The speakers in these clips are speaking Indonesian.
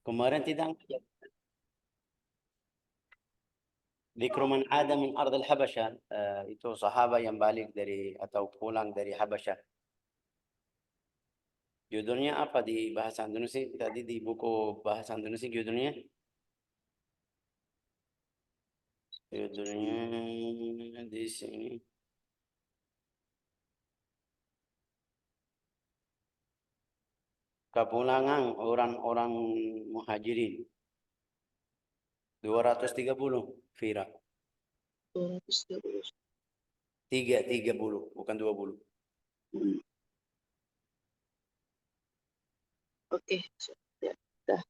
Kemarin tidak Dzikru man ada min ardil Habasyah, itu sahabat yang balik dari atau pulang dari Habasyah. Judulnya apa di bahasa Indonesia? Tadi di buku bahasa Indonesia judulnya? Judulnya di sini. Kepulangan orang-orang muhajirin. 230, Fira. 230. 30, bukan 20. Oke, ya, dah.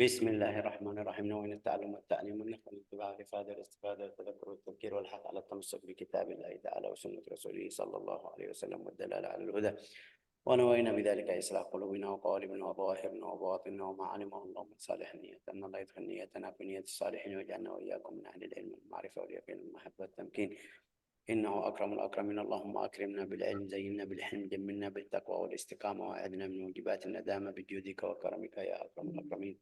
بسم الله الرحمن الرحيم. نوين التعلم والتعليم والنفع والاتباع والإفادة والاستفادة والتذكر والتذكير والحث على التمسك بكتاب الله تعالى وسنة رسوله صلى الله عليه وسلم والدلالة على الهدى. ونوينا بذلك إصلاح قلوبنا وقوالبنا وظواهرنا وبواطننا وما علمه الله من صالح النية، أن الله يدخل نيتنا في نية الصالحين ويجعلنا وإياكم من أهل العلم والمعرفة واليقين والمحبة والتمكين. إنه أكرم الأكرمين. اللهم أكرمنا بالعلم، زينا بالحلم، جملنا بالتقوى والاستقامة، وأعذنا من موجبات الندامة بجودك وكرمك يا أكرم الأكرمين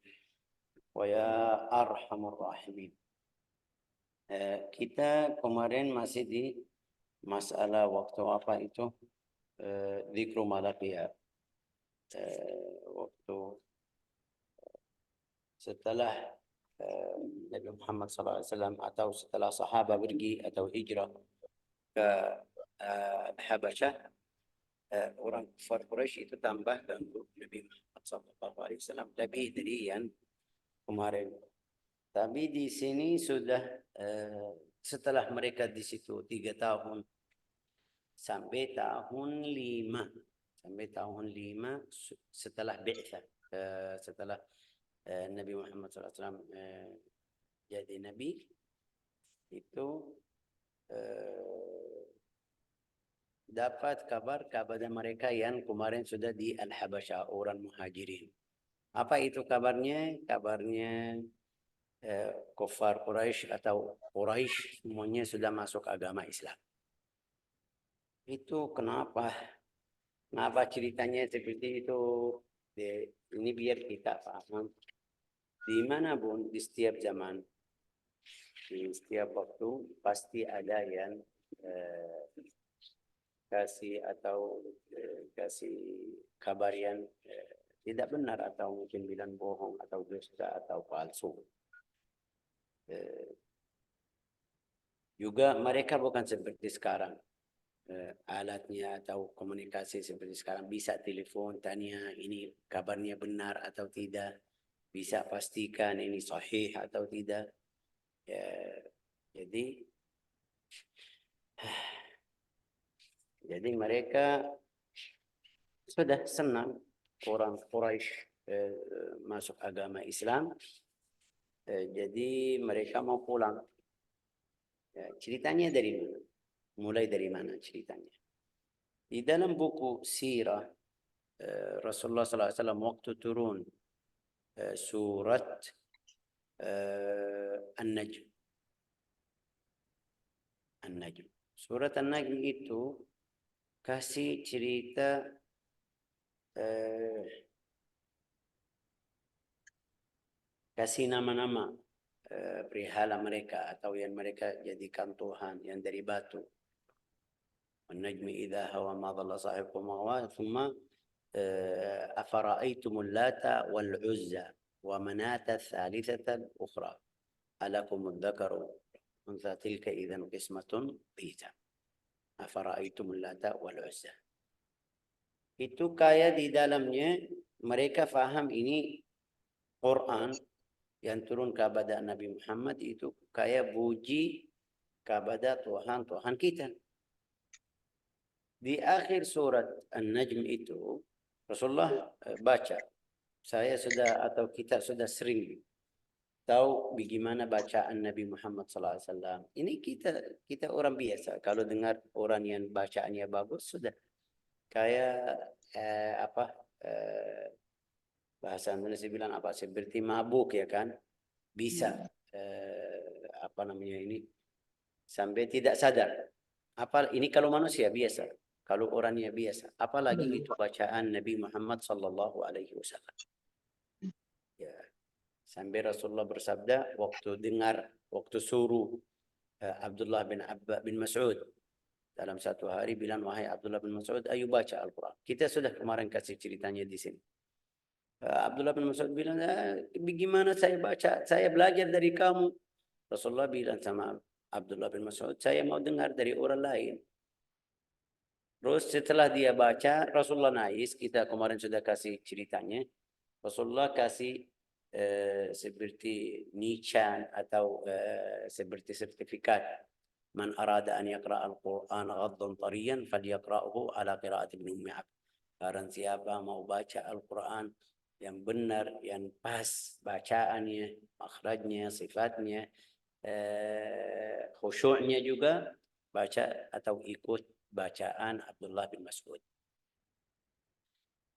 ويا أرحم الراحمين. Kita kemarin masih di masalah waktu apa itu, dzikru malaqiyah, waktu setelah Nabi Muhammad SAW atau setelah sahabat pergi atau hijrah ke Habasyah, orang kafir Quraisy itu tambah ganggu Nabi Muhammad SAW lebih dari yang kemarin. Tapi di sini sudah setelah mereka di situ 3 tahun sampai tahun 5 setelah bi'tsah, setelah Nabi Muhammad SAW jadi nabi, itu dapat kabar kepada mereka yang kemarin sudah di Al-Habasyah, orang muhajirin. Apa itu kabarnya? Kabarnya kufar Quraisy atau Quraisy semuanya sudah masuk agama Islam. Itu kenapa? Kenapa ceritanya seperti itu? Ini biar kita paham. Dimanapun di setiap zaman, di setiap waktu pasti ada yang kasih atau kasih kabar yang tidak benar atau mungkin bilang bohong atau dusta atau palsu. Juga mereka bukan seperti sekarang, alatnya atau komunikasi seperti sekarang bisa telepon tanya ini kabarnya benar atau tidak, bisa pastikan ini sahih atau tidak. Jadi mereka sudah senang orang Quraisy masuk agama Islam. Jadi mereka mau pulang. Ceritanya dari mana? Mulai dari mana ceritanya? Di dalam buku sirah Rasulullah SAW waktu turun surat An-Najm. Surat An-Najm itu kasih cerita kasih nama-nama berhala mereka atau yang mereka jadikan Tuhan yang dari batu. An-Najmi idza hawa ma dhalla sahibukum wa huwa thumma afara'aytumul lata wal uzza wa manata thalithata al-ukhra alakum ad-dhakaru untha tilka idzan qismatun dhiza. Afara'aytumul lata wal uzza. Itu kayak di dalamnya mereka faham ini Quran yang turun kepada Nabi Muhammad itu kayak puji kepada Tuhan kita. Di akhir surat An-Najm itu Rasulullah baca. Saya sudah atau kita sudah sering tahu bagaimana bacaan Nabi Muhammad SAW. Ini kita orang biasa. Kalau dengar orang yang bacaannya bagus sudah kayak bahasa Indonesia bilang apa? Seperti mabuk ya kan? Bisa apa namanya ini sampai tidak sadar. Apa ini kalau manusia biasa. kalau orangnya biasa. Apalagi itu bacaan Nabi Muhammad sallallahu alaihi wasallam. Ya. Sampai Rasulullah bersabda waktu suruh Abdullah bin Mas'ud dalam satu hari bilang, wahai Abdullah bin Mas'ud, ayo baca Al-Quran. Kita sudah kemarin kasih ceritanya di sini. Abdullah bin Mas'ud bilang, bagaimana saya baca? Saya belajar dari kamu. Rasulullah bilang sama Abdullah bin Mas'ud, saya mau dengar dari orang lain. Terus setelah dia baca, Rasulullah nangis. Kita kemarin sudah kasih ceritanya. Rasulullah kasih seperti nican atau seperti sertifikat. Man arada an yaqra al-Quran ghaddan tariyan falyaqra'uhu ala qira'at Ibn Ummi Abd. Barang siapa mau baca Al-Quran yang benar, yang pas bacaannya, makhrajnya, sifatnya, khusyuknya juga, baca atau ikut bacaan Abdullah bin Mas'ud.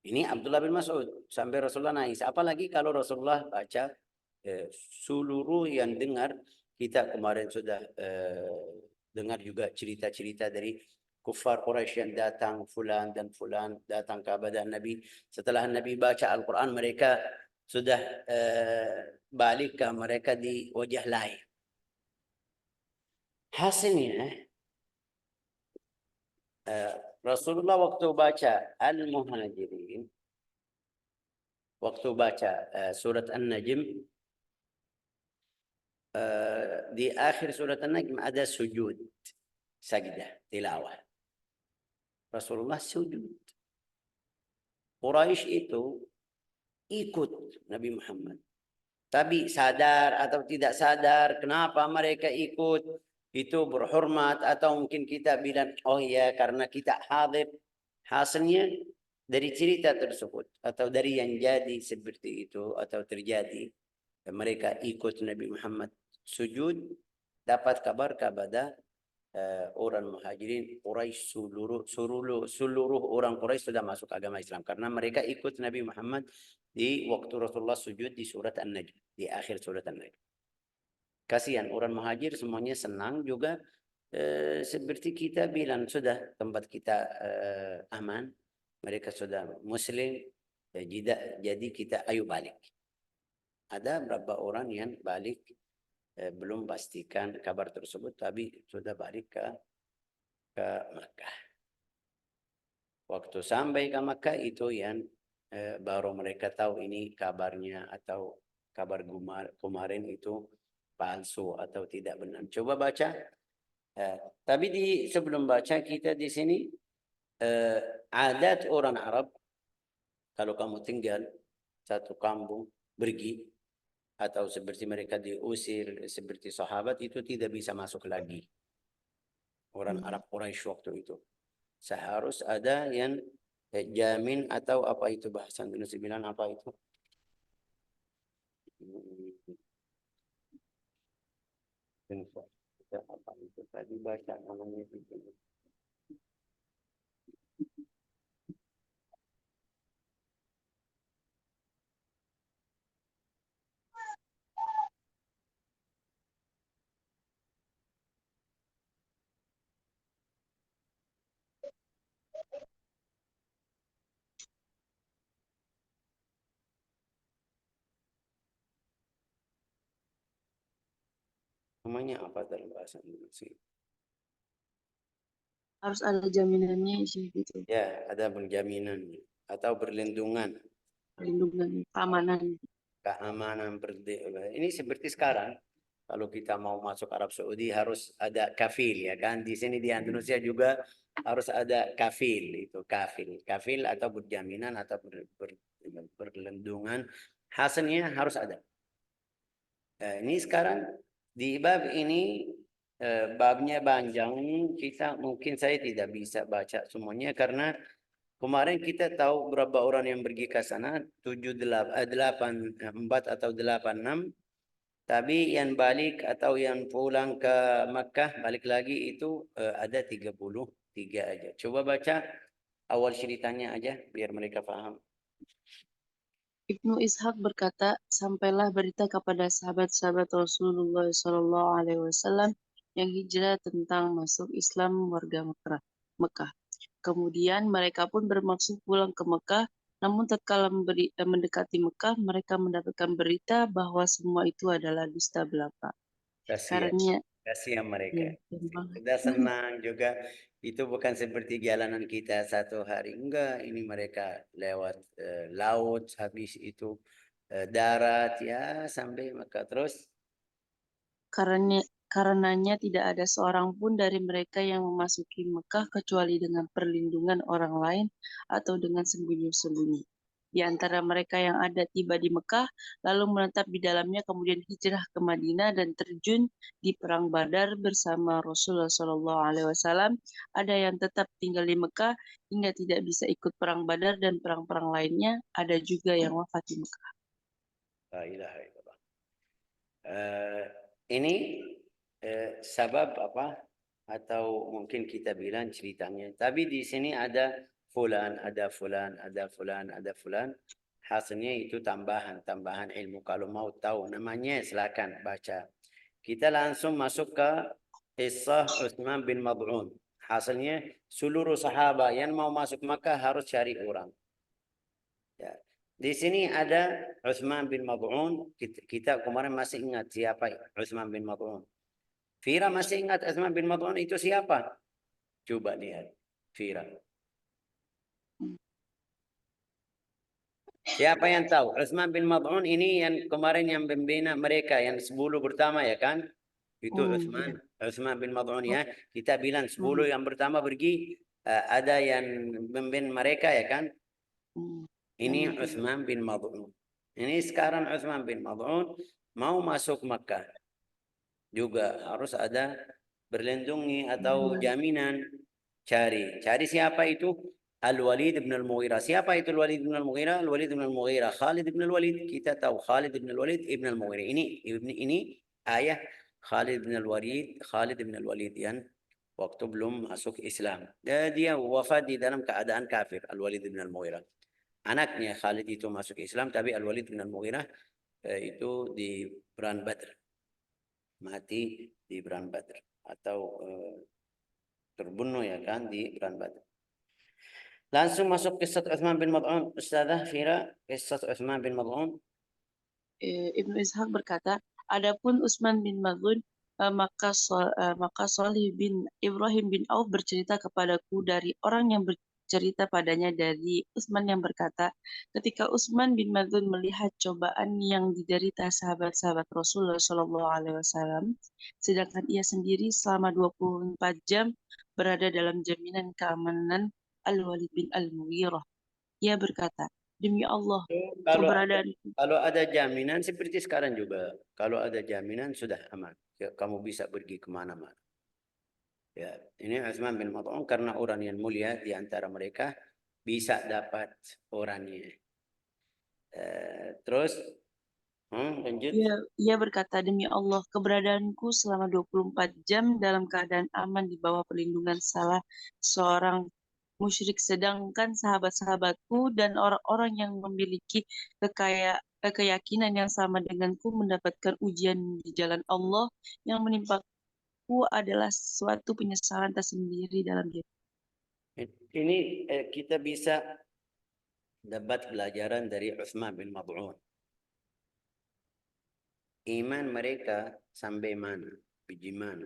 Ini Abdullah bin Mas'ud sampai Rasulullah nangis. Apalagi kalau Rasulullah baca seluruh yang dengar. Kita kemarin sudah dengar juga cerita-cerita dari kufar Quraisy yang datang, fulan dan fulan datang ke badan Nabi. Setelah Nabi baca Al-Quran, mereka sudah balik ke mereka di wajah lain. Hasilnya Rasulullah waktu baca Al-Muhajirin, waktu baca surat An-Najm, di akhir surat An-Najm ada sujud, sajdah, tilawah. Rasulullah sujud. Quraisy itu ikut Nabi Muhammad. Tapi sadar atau tidak sadar, kenapa mereka ikut? Itu berhormat atau mungkin kita bilang, oh iya karena kita hadir. Hasilnya dari cerita tersebut atau dari yang jadi seperti itu atau terjadi, mereka ikut Nabi Muhammad sujud, dapat kabar kepada orang Muhajirin, Quraisy, seluruh orang Quraisy sudah masuk agama Islam karena mereka ikut Nabi Muhammad di waktu Rasulullah sujud di surat An-Najm, di akhir surat An-Najm. Kasihan orang Muhajir semuanya senang juga, seperti kita bilang sudah tempat kita aman, mereka sudah Muslim, jadi kita ayo balik. Ada berapa orang yang balik, belum pastikan kabar tersebut, tapi sudah balik ke Makkah. Waktu sampai ke Makkah itu yang baru mereka tahu ini kabarnya atau kabar kemarin itu palsu atau tidak benar. Coba baca. Tapi sebelum baca kita di sini adat orang Arab, kalau kamu tinggal satu kampung pergi atau seperti mereka diusir seperti sahabat, itu tidak bisa masuk lagi. Orang Arab Quraisy waktu itu seharus ada yang jamin atau apa itu bahasa Indonesia bilang apa itu? Apa itu tadi baca namanya itu. Namanya apa dalam bahasa Indonesia? Harus ada jaminannya sih gitu. Ya, ada penjaminan atau perlindungan. Perlindungan, keamanan. Keamanan. Ini seperti sekarang, kalau kita mau masuk Arab Saudi harus ada kafil, ya kan? Di sini di Indonesia juga harus ada kafil, itu kafil atau berjaminan atau perlindungan. Hasilnya harus ada. Ini sekarang di bab ini babnya panjang, mungkin saya tidak bisa baca semuanya karena kemarin kita tahu berapa orang yang pergi ke sana, 4 atau 86. Tapi yang balik atau yang pulang ke Makkah, balik lagi itu ada 33 aja. Coba baca awal ceritanya aja biar mereka paham. Ibnu Ishaq berkata, sampailah berita kepada sahabat-sahabat Rasulullah SAW yang hijrah tentang masuk Islam warga Mekah. Kemudian mereka pun bermaksud pulang ke Mekah, namun tatkala mendekati Mekah, mereka mendapatkan berita bahwa semua itu adalah dusta belaka. Kasihan, Karena kasihan mereka. ya, banget. Sudah senang juga. Itu bukan seperti jalanan kita satu hari. Enggak, ini mereka lewat laut, habis itu darat, ya sampai Mekah. Terus Karenanya tidak ada seorang pun dari mereka yang memasuki Mekah kecuali dengan perlindungan orang lain atau dengan sembunyi-sembunyi. Di antara mereka yang ada tiba di Mekah, lalu menetap di dalamnya, kemudian hijrah ke Madinah dan terjun di perang Badar bersama Rasulullah SAW. Ada yang tetap tinggal di Mekah hingga tidak bisa ikut perang Badar dan perang-perang lainnya. Ada juga yang wafat di Mekah. la ilaha illallah. Ini sebab apa? Atau mungkin kita bilang ceritanya. Tapi di sini ada fulan, ada fulan, ada fulan, ada fulan. Hasilnya itu tambahan ilmu. Kalau mau tahu namanya silakan baca. Kita langsung masuk ke kisah Utsman bin Mad'un. Hasilnya seluruh sahabat yang mau masuk Makkah harus cari orang. Ya. Di sini ada Utsman bin Mad'un. Kita kemarin masih ingat siapa Utsman bin Mad'un. Fira masih ingat Utsman bin Mad'un itu siapa? Coba lihat. Fira. Siapa yang tahu? Utsman bin Mad'un ini yang kemarin yang membina mereka yang 10 pertama ya kan? Itu Ya. Utsman bin Mad'un ya. Kita bilang 10 Hmm, yang pertama pergi ada yang membina mereka ya kan? hmm, Ini hmm, Utsman bin Mad'un. Ini sekarang Utsman bin Mad'un mau masuk Makkah. Juga harus ada berlindungi atau hmm. jaminan. Cari siapa itu? Al-Walid bin Al-Mughirah. Siapa itu Al-Walid bin Al-Mughirah? Al-Walid bin Al-Mughirah. Khalid bin Al-Walid. Kita tahu Khalid bin Al-Walid ibn Al-Mughirah. Ini ayah Khalid bin Al-Walid. Khalid bin Al-Walid yang waktu belum masuk Islam. Dia wafat di dalam keadaan kafir. Al-Walid bin Al-Mughirah. Anaknya Khalid itu masuk Islam, tapi Al-Walid bin Al-Mughirah itu di perang Badr. Mati di perang Badr. Atau terbunuh ya kan di perang Badr. Langsung masuk kisah Utsman bin Mad'un. Ustazah Fira, kisah Utsman bin Mad'un. Ibnu Ishaq berkata, adapun Utsman bin Maz'un, maka Shalih bin Ibrahim bin Auf bercerita kepadaku dari orang yang bercerita padanya dari Utsman yang berkata, ketika Utsman bin Maz'un melihat cobaan yang diderita sahabat-sahabat Rasulullah SAW, sedangkan ia sendiri selama 24 jam berada dalam jaminan keamanan Al-Walid bin Al-Mughirah. Ia berkata, demi Allah, Kalau keberadaan kalau ada jaminan seperti sekarang juga. Kalau ada jaminan sudah aman. Ya, kamu bisa pergi kemana-mana. Ya, ini Utsman bin Mad'un karena orang yang mulia di antara mereka bisa dapat orangnya. Terus lanjut. ia berkata, demi Allah, keberadaanku selama 24 jam dalam keadaan aman di bawah perlindungan salah seorang musyrik, sedangkan sahabat-sahabatku dan orang-orang yang memiliki keyakinan yang sama denganku mendapatkan ujian di jalan Allah yang menimpaku adalah suatu penyesalan tersendiri dalam diri. Ini kita bisa dapat pelajaran dari Utsman bin Mad'un. Iman mereka sampai mana? Bagaimana?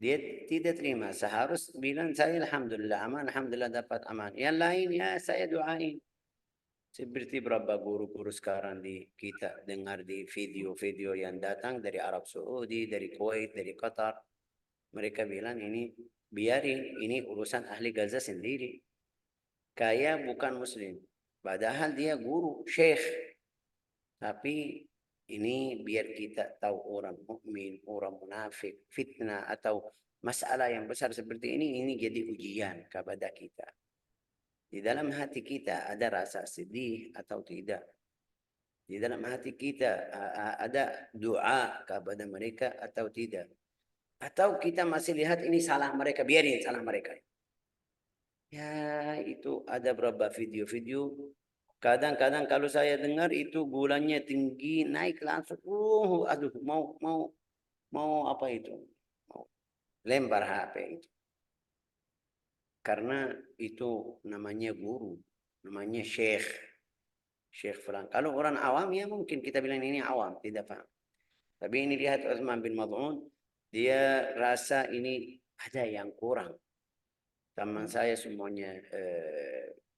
Dia tidak terima. Seharus bilang saya Alhamdulillah aman, Alhamdulillah dapat aman. Yang lain ya saya doain. Seperti berapa guru-guru sekarang di kita dengar di video-video yang datang dari Arab Saudi, dari Kuwait, dari Qatar. Mereka bilang ini biarin, ini urusan ahli Gaza sendiri. Kaya bukan muslim. Padahal dia guru, syekh. Tapi ini biar kita tahu orang mukmin, orang munafik, fitnah atau masalah yang besar seperti ini jadi ujian kepada kita. Di dalam hati kita ada rasa sedih atau tidak? Di dalam hati kita ada doa kepada mereka atau tidak? Atau kita masih lihat ini salah mereka, biarin salah mereka. Ya, itu ada berapa video-video. Kadang-kadang kalau saya dengar itu gulanya tinggi, naik langsung. Aduh, mau apa itu? Mau lempar HP itu. karena itu namanya guru, namanya syekh, syekh fulan. Kalau orang awam ya mungkin kita bilang ini awam, tidak paham. Tapi ini lihat Utsman bin Maz'un, dia rasa ini ada yang kurang. Teman saya semuanya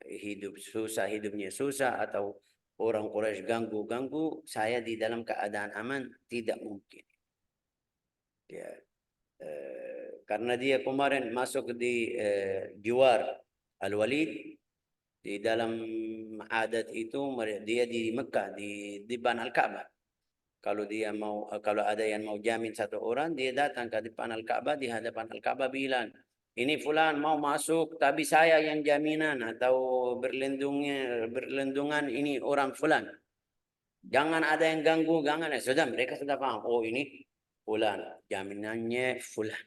hidup susah, hidupnya susah, atau orang Quraisy ganggu-ganggu, saya di dalam keadaan aman, tidak mungkin. Ya, karena dia kemarin masuk di Jiwar Al-Walid, di dalam adat itu dia di Mekah, di depan Al-Ka'bah. Kalau kalau ada yang mau jamin satu orang, dia datang ke depan Al-Ka'bah, di hadapan Al-Ka'bah bilang, ini fulan mau masuk, tapi saya yang jaminan atau berlindungan ini orang fulan. Jangan ada yang ganggu, jangan. Sudah, mereka sudah paham. Oh, ini fulan, jaminannya fulan.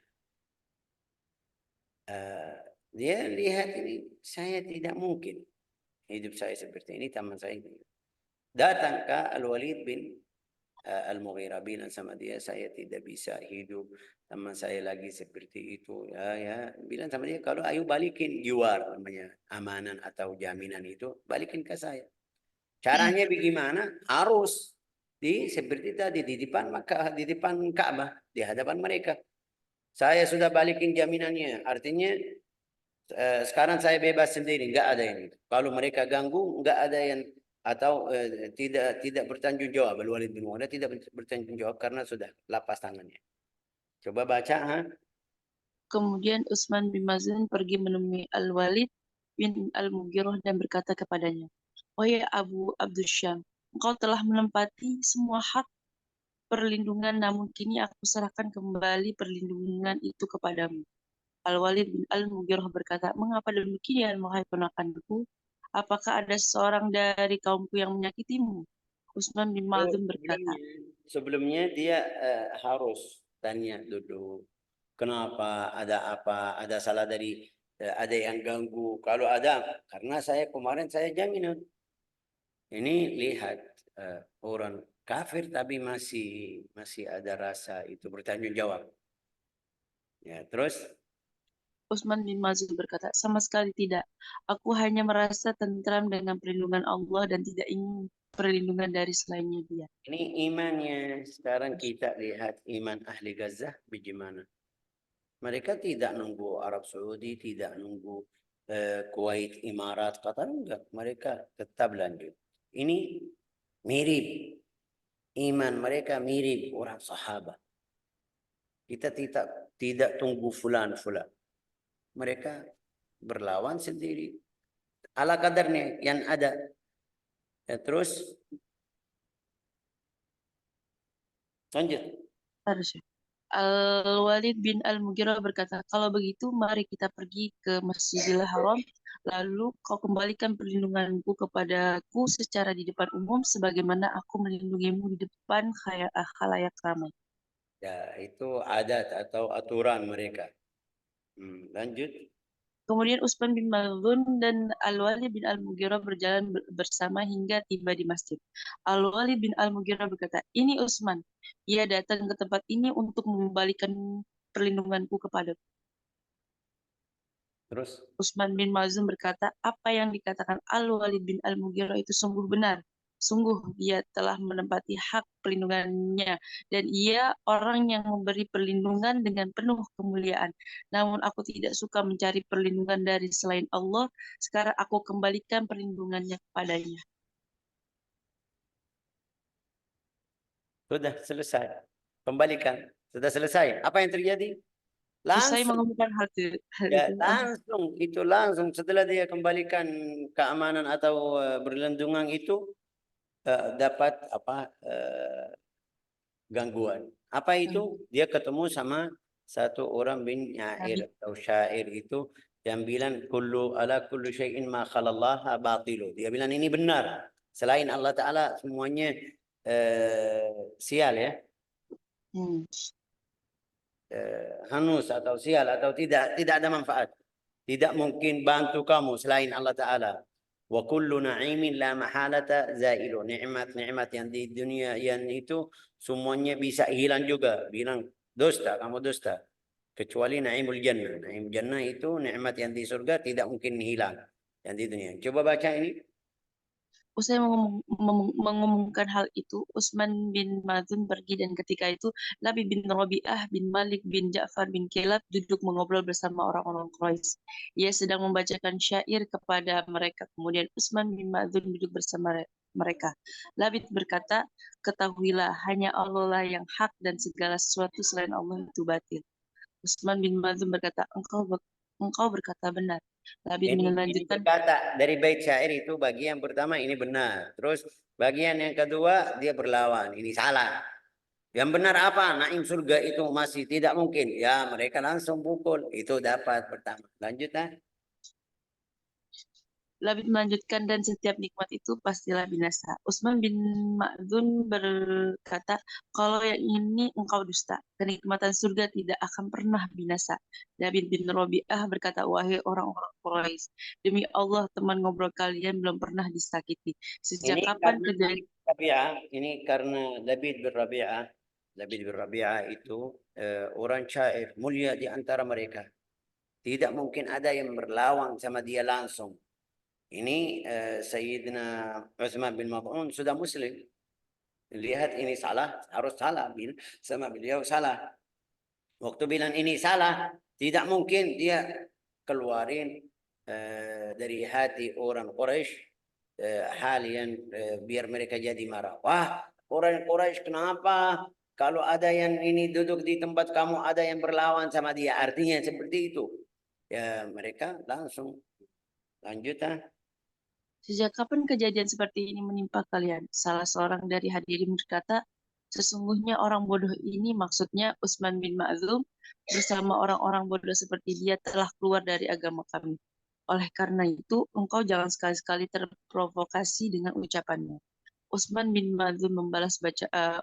Dia lihat ini, saya tidak mungkin hidup saya seperti ini, teman saya ini. Datang ke Al-Walid bin Al-Mughirah, bilang sama dia, saya tidak bisa hidup, teman saya lagi seperti itu. Ya, bilang sama dia, kalau ayo balikin Jiwar, namanya amanan atau jaminan itu, balikin ke saya. Caranya bagaimana? Harus seperti tadi di depan Makkah, di depan Ka'bah, di hadapan mereka. Saya sudah balikin jaminannya, artinya sekarang saya bebas sendiri, nggak ada yang itu. Kalau mereka ganggu, nggak ada yang atau tidak bertanggung jawab. Al-Walid bin Mughirah tidak bertanggung jawab karena sudah lapas tangannya. Coba baca, ha? Kemudian Utsman bin Maz'un pergi menemui Al-Walid bin Al-Mughirah dan berkata kepadanya, "Wahai Abu Abdussyam, engkau telah menempati semua hak perlindungan, namun kini aku serahkan kembali perlindungan itu kepadamu." Al-Walid bin Al-Mughirah berkata, "Mengapa demikian, wahai ponakanku? Apakah ada seorang dari kaumku yang menyakitimu?" Utsman bin Maz'un berkata, Sebelumnya dia harus tanya dulu, kenapa, ada apa, ada salah dari ada yang ganggu. Kalau ada, karena saya kemarin saya jaminan. Ini lihat orang kafir tapi masih ada rasa itu bertanggung jawab. Ya, terus Utsman bin Maz'un berkata, "Sama sekali tidak. Aku hanya merasa tentram dengan perlindungan Allah dan tidak ingin perlindungan dari selainnya Dia." ini imannya. Sekarang kita lihat iman ahli Gaza bagaimana. Mereka tidak nunggu Arab Saudi, tidak nunggu Kuwait, Emirat, Qatar, enggak. Mereka tetap lanjut. Ini mirip, iman mereka mirip orang sahabat. Kita tidak tunggu fulan. Mereka berlawan sendiri. Ala kadarnya yang ada. Ya, terus lanjut. Harusnya. Al-Walid bin Al-Mughirah berkata, "Kalau begitu, mari kita pergi ke Masjidil Haram, lalu kau kembalikan perlindunganku kepadaku secara di depan umum, sebagaimana aku melindungimu di depan khalayak ramai." Ya, itu adat atau aturan mereka. Lanjut. Kemudian Utsman bin Maz'un dan Al-Walid bin Al-Mughirah berjalan bersama hingga tiba di masjid. Al-Walid bin Al-Mughirah berkata, "Ini Utsman. Ia datang ke tempat ini untuk mengembalikan perlindunganku kepadaku." Terus Utsman bin Maz'un berkata, "Apa yang dikatakan Al-Walid bin Al-Mughirah itu sungguh benar. Sungguh dia telah menempati hak perlindungannya, dan ia orang yang memberi perlindungan dengan penuh kemuliaan. Namun aku tidak suka mencari perlindungan dari selain Allah. Sekarang aku kembalikan perlindungannya kepadanya." sudah selesai. Kembalikan. Sudah selesai. Apa yang terjadi? Usai Langsung. mengumumkan hal Ya, itu, langsung setelah dia kembalikan keamanan atau berlindungan itu dapat apa gangguan. Apa itu? Dia ketemu sama satu orang bin Nabi. Nyair atau syair itu yang bilang kullu syai'in ma khalallaha batilu. Dia bilang ini benar. Selain Allah Ta'ala semuanya sial ya. Hanus atau sial atau tidak ada manfaat. Tidak mungkin bantu kamu selain Allah Ta'ala. Wa kullu na'imin la mahalata zailu. Nikmat yang di dunia yang itu semuanya bisa hilang juga. Bilang dusta, kamu dusta. kecuali naimul jannah. Naimul jannah itu nikmat yang di surga tidak mungkin hilang yang di dunia. Coba baca ini. Usai mengumumkan hal itu, Utsman bin Mazun pergi dan ketika itu Labid bin Rabi'ah bin Malik bin Ja'far bin Kilab duduk mengobrol bersama orang-orang Quraisy. Ia sedang membacakan syair kepada mereka. Kemudian Utsman bin Mazun duduk bersama mereka. Labid berkata, ketahuilah hanya Allah lah yang hak dan segala sesuatu selain Allah itu batil. Utsman bin Mazun berkata, engkau berkata benar. Labid Ini melanjutkan, berkata dari bait syair itu bagian pertama ini benar. Terus bagian yang kedua dia berlawan. Ini salah. Yang benar apa? Naim surga itu masih tidak mungkin. Ya mereka langsung pukul. Itu dapat pertama. Lanjut ah. Labid melanjutkan, dan setiap nikmat itu pastilah binasa. Utsman bin Ma'dzun berkata, kalau yang ini engkau dusta. Kenikmatan surga tidak akan pernah binasa. Labid bin Rabi'ah berkata, wahai orang-orang Quraisy, demi Allah teman ngobrol kalian belum pernah disakiti. Sejak Ini kapan karena kejadian? Rabi'ah, ini karena Labid bin Rabi'ah. Labid bin Rabi'ah itu orang syair mulia di antara mereka. Tidak mungkin ada yang berlawan sama dia langsung. Ini Sayyidina Utsman bin Maz'un sudah muslim. Lihat ini salah, harus salah. Sama beliau salah. Waktu bilang ini salah, tidak mungkin dia keluarin dari hati orang Quraisy hal yang biar mereka jadi marah. Wah, orang Quraisy kenapa? Kalau ada yang ini duduk di tempat kamu, ada yang berlawan sama dia. Artinya seperti itu. Ya mereka langsung lanjut ah. Sejak kapan kejadian seperti ini menimpa kalian? Salah seorang dari hadirin berkata, sesungguhnya orang bodoh ini, maksudnya Utsman bin Ma'zum, bersama orang-orang bodoh seperti dia telah keluar dari agama kami. Oleh karena itu, engkau jangan sekali-sekali terprovokasi dengan ucapannya. Utsman bin Ma'zum membalas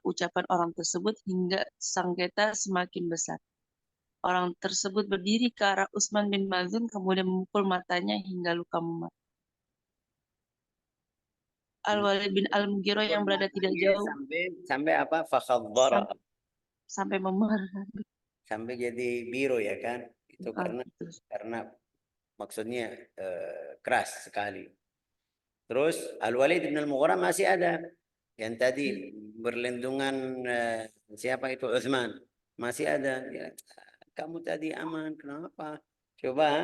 ucapan orang tersebut hingga sengketa semakin besar. Orang tersebut berdiri ke arah Utsman bin Ma'zum kemudian memukul matanya hingga luka memar. Al-Walid bin Al-Mughirah yang berada tidak jauh sampai apa? Fakhadzara. sam- sampai memar. Sampai jadi biru ya kan? Itu Ah, karena itu. maksudnya keras sekali. Terus Al-Walid bin Al-Mughirah masih ada. Yang tadi berlindungan siapa itu Utsman. Masih ada. Ya, kamu tadi aman, kenapa? Coba.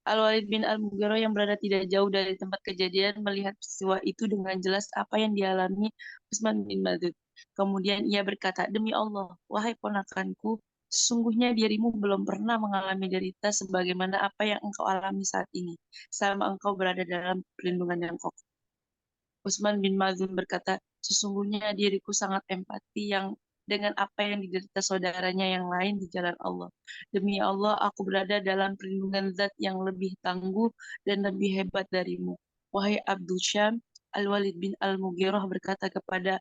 Al-Walid bin Al-Mughirah yang berada tidak jauh dari tempat kejadian melihat peristiwa itu dengan jelas apa yang dialami Utsman bin Maz'un. Kemudian ia berkata, demi Allah, wahai ponakanku, sesungguhnya dirimu belum pernah mengalami derita sebagaimana apa yang engkau alami saat ini, selama engkau berada dalam perlindungan yang kokoh. Utsman bin Maz'un berkata, sesungguhnya diriku sangat empati dengan apa yang diderita saudaranya yang lain di jalan Allah. Demi Allah, aku berada dalam perlindungan zat yang lebih tangguh dan lebih hebat darimu. Wahai Abdul Syam, Al-Walid bin Al-Mughirah berkata kepada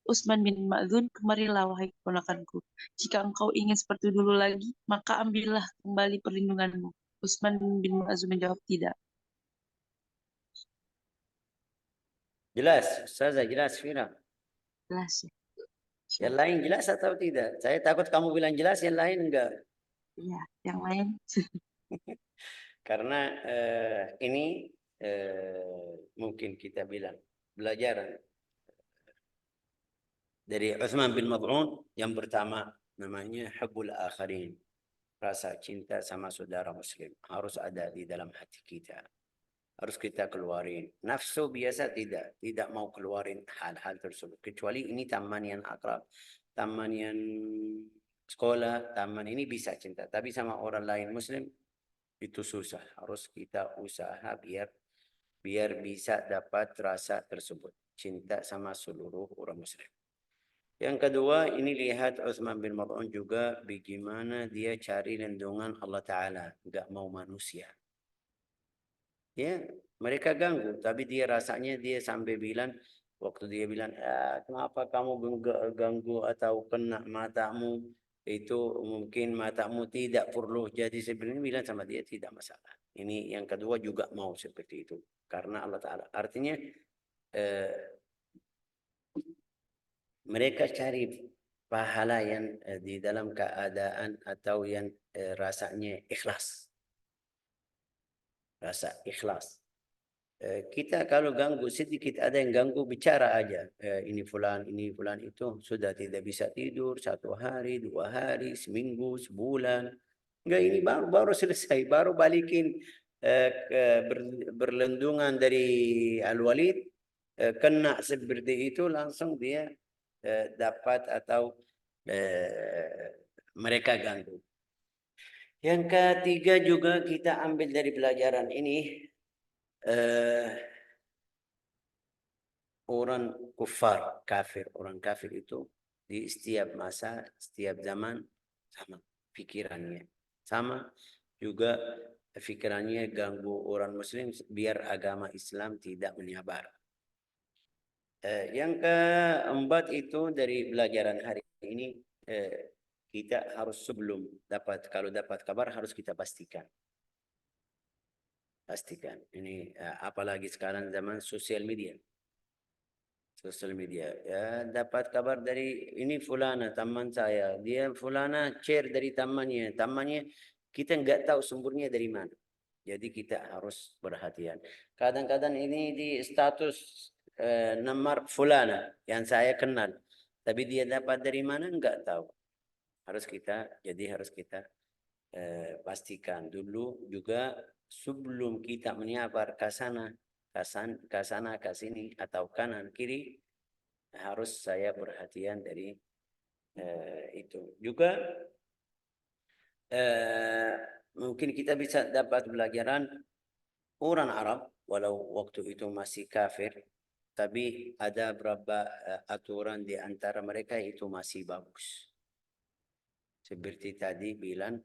Utsman bin Maz'un, kemarilah wahai keponakanku. Jika engkau ingin seperti dulu lagi, maka ambillah kembali perlindunganmu. Utsman bin Maz'un menjawab, tidak. Jelas, Ustazah jelas Fira. Jelas ya. Yang lain jelas atau tidak? Saya takut kamu bilang jelas, yang lain enggak. Iya, yang lain. Karena ini mungkin kita bilang belajaran dari Utsman bin Maz'un yang pertama namanya hubbul akharin. Rasa cinta sama saudara muslim harus ada di dalam hati kita. Harus kita keluarin. Nafsu biasa tidak mau keluarin hal-hal tersebut. Kecuali ini taman yang akrab, taman yang sekolah, taman ini bisa cinta. Tapi sama orang lain muslim itu susah. Harus kita usaha biar bisa dapat rasa tersebut. Cinta sama seluruh orang muslim. Yang kedua, ini lihat Utsman bin Maz'un juga bagaimana dia cari lindungan Allah Ta'ala. Enggak mau manusia. Ya, mereka ganggu. Tapi dia rasanya dia sampai bilang, waktu dia bilang, kenapa kamu ganggu atau kena matamu? Itu mungkin matamu tidak perlu. Jadi sebenarnya bilang sama dia tidak masalah. Ini yang kedua juga mau seperti itu. Karena Allah Ta'ala. Artinya mereka cari pahala yang di dalam keadaan atau yang rasanya ikhlas. Rasa ikhlas. Kita kalau ganggu sedikit, ada yang ganggu bicara aja, ini fulan itu, sudah tidak bisa tidur 1 hari, 2 hari, seminggu, sebulan. Enggak, ini baru selesai, baru balikin berlindungan dari Al-Walid, kena seperti itu langsung dia dapat atau mereka ganggu. Yang ketiga juga kita ambil dari pelajaran ini, orang kufar, kafir, orang kafir itu di setiap masa, setiap zaman sama pikirannya, sama juga pikirannya ganggu orang Muslim biar agama Islam tidak menyebar. Yang keempat itu dari pelajaran hari ini, kita harus sebelum kalau dapat kabar harus kita pastikan. Ini apalagi sekarang zaman sosial media. Ya, dapat kabar dari ini fulana teman saya, dia fulana share dari temannya kita nggak tahu sumbernya dari mana, jadi kita harus berhati-hati. Kadang-kadang ini di status nomor fulana yang saya kenal, tapi dia dapat dari mana nggak tahu. Harus kita pastikan dulu juga sebelum kita menyebar ke sana, ke sini atau kanan kiri, harus saya perhatian dari itu. Juga mungkin kita bisa dapat pelajaran orang Arab walau waktu itu masih kafir, tapi ada beberapa aturan di antara mereka itu masih bagus. Seperti tadi bilang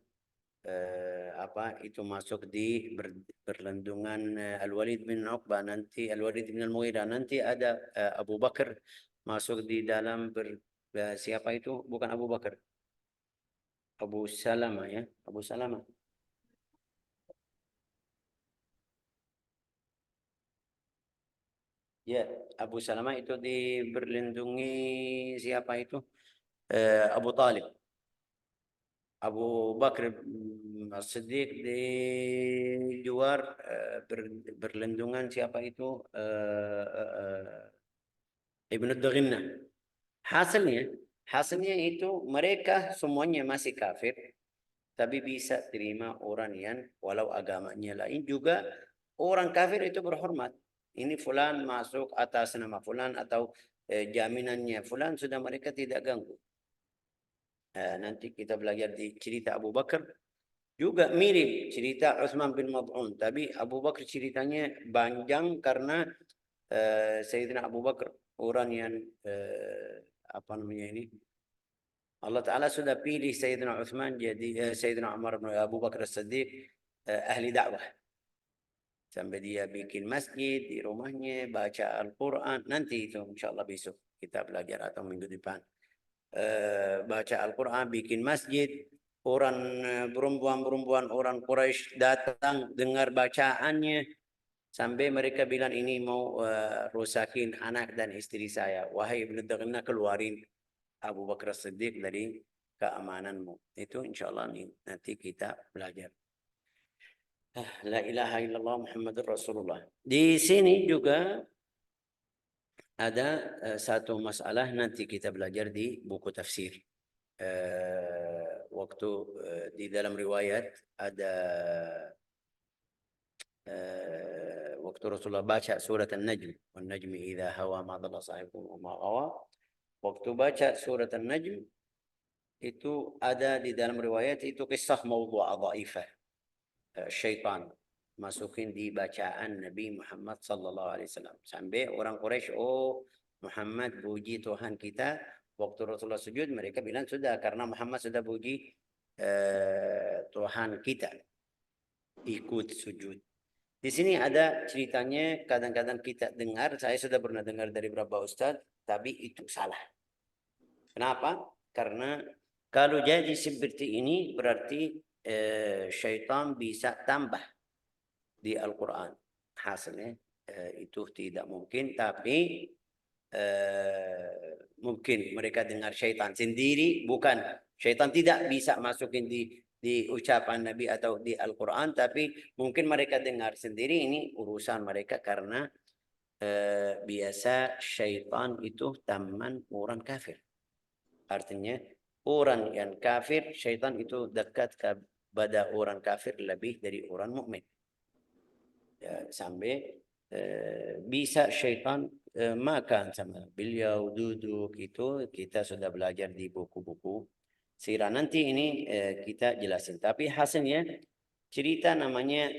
itu masuk di berlindungan Al-Walid bin Uqbah, nanti Al-Walid bin Al-Mughirah, nanti ada Abu Bakar masuk di dalam siapa itu, bukan Abu Bakar, Abu Salamah, ya, Abu Salamah. Ya, Abu Salamah itu berlindungi siapa itu, Abu Talib. Abu Bakar As-Siddiq di luar berlindungan siapa itu, Ibnu Daghinnah. Hasilnya itu mereka semuanya masih kafir, tapi bisa terima orang yang walau agamanya lain juga. Orang kafir itu berhormat. Ini fulan masuk atas nama fulan atau jaminannya fulan, sudah mereka tidak ganggu. Nanti kita belajar di cerita Abu Bakar juga mirip cerita Utsman bin Maz'un, tapi Abu Bakar ceritanya panjang karena Sayyidina Abu Bakar orang yang Allah Ta'ala sudah pilih Sayyidina Utsman jadi Sayyidina Umar bin Abu Bakar As-Siddiq ahli dakwah, sampai dia bikin masjid di rumahnya, baca Al-Quran. Nanti itu insyaAllah besok kita belajar atau minggu depan. Baca Al-Quran, bikin masjid, orang perempuan orang Quraisy datang dengar bacaannya, sampai mereka bilang ini mau rusakin anak dan istri saya. Wahai Ibnu Daghinnah, keluarin Abu Bakar As-Siddiq dari keamananmu. Itu insyaAllah nanti kita belajar. La ilaha illallah Muhammadur Rasulullah. Di sini juga ada satu masalah nanti kita belajar di buku tafsir. Waktu di dalam riwayat ada waktu Rasulullah baca surat An-Najm, wan najmi idza hawa ma dhalla sahibukum wa ma ghawa. Waktu baca surat An-Najm itu ada di dalam riwayat itu kisah maudhu'ah dhaifah, syaitan masukin di bacaan Nabi Muhammad sallallahu alaihi wasallam, sampai orang Quraisy, oh Muhammad puji Tuhan kita. Waktu Rasulullah sujud mereka bilang sudah, karena Muhammad sudah puji Tuhan kita, ikut sujud. Di sini ada ceritanya, kadang-kadang kita dengar, saya sudah pernah dengar dari beberapa ustadz, tapi itu salah. Kenapa? Karena kalau jadi seperti ini berarti syaitan bisa tambah di Al-Quran. Hasilnya itu tidak mungkin, tapi mungkin mereka dengar syaitan sendiri, bukan syaitan tidak bisa masukin di ucapan Nabi atau di Al-Quran, tapi mungkin mereka dengar sendiri. Ini urusan mereka karena biasa syaitan itu teman orang kafir. Artinya orang yang kafir, syaitan itu dekat kepada orang kafir lebih dari orang mukmin. Ya, sampai bisa syaitan makan sama beliau, duduk, itu kita sudah belajar di buku-buku sirah. Nanti ini kita jelasin. Tapi hasilnya cerita namanya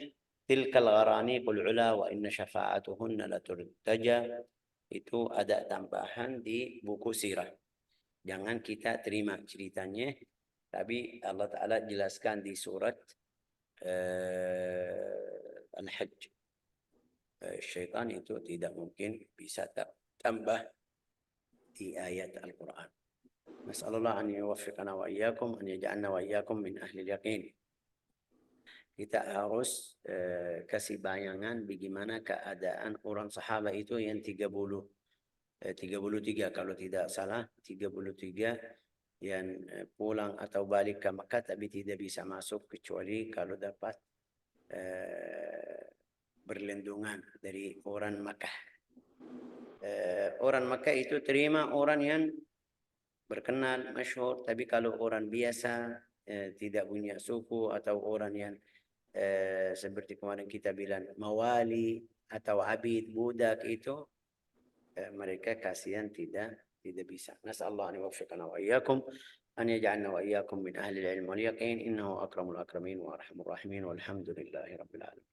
Tilkal Gharaniqul Ula wa inna syafa'atuhunna laturtaja. Itu ada tambahan di buku sirah. Jangan kita terima ceritanya, tapi Allah Ta'ala jelaskan di surat Al-Hajj. Syaitan itu tidak mungkin bisa tambah di ayat Al-Quran. Nas'alullah an yuwaffiqana wa iyyakum, an yaj'alna wa iyyakum min ahli yaqin. Kita harus kasih bayangan bagaimana keadaan orang sahabat itu yang 33 kalau tidak salah, 33 yang pulang atau balik ke Makkah tapi tidak bisa masuk kecuali kalau dapat berlindungan dari orang Makkah. Orang Makkah itu terima orang yang berkenal, masyhur, tapi kalau orang biasa tidak punya suku atau orang yang seperti kemarin kita bilang mawali atau abid, budak, itu mereka kasihan tidak bisa. Nasallahu an yuwaffiqana wa iyyakum an yaj'alna wa iyyakum min ahli al-'ilm wal yaqin innahu akramul akramin wa arhamur rahimin walhamdulillahi rabbil alamin.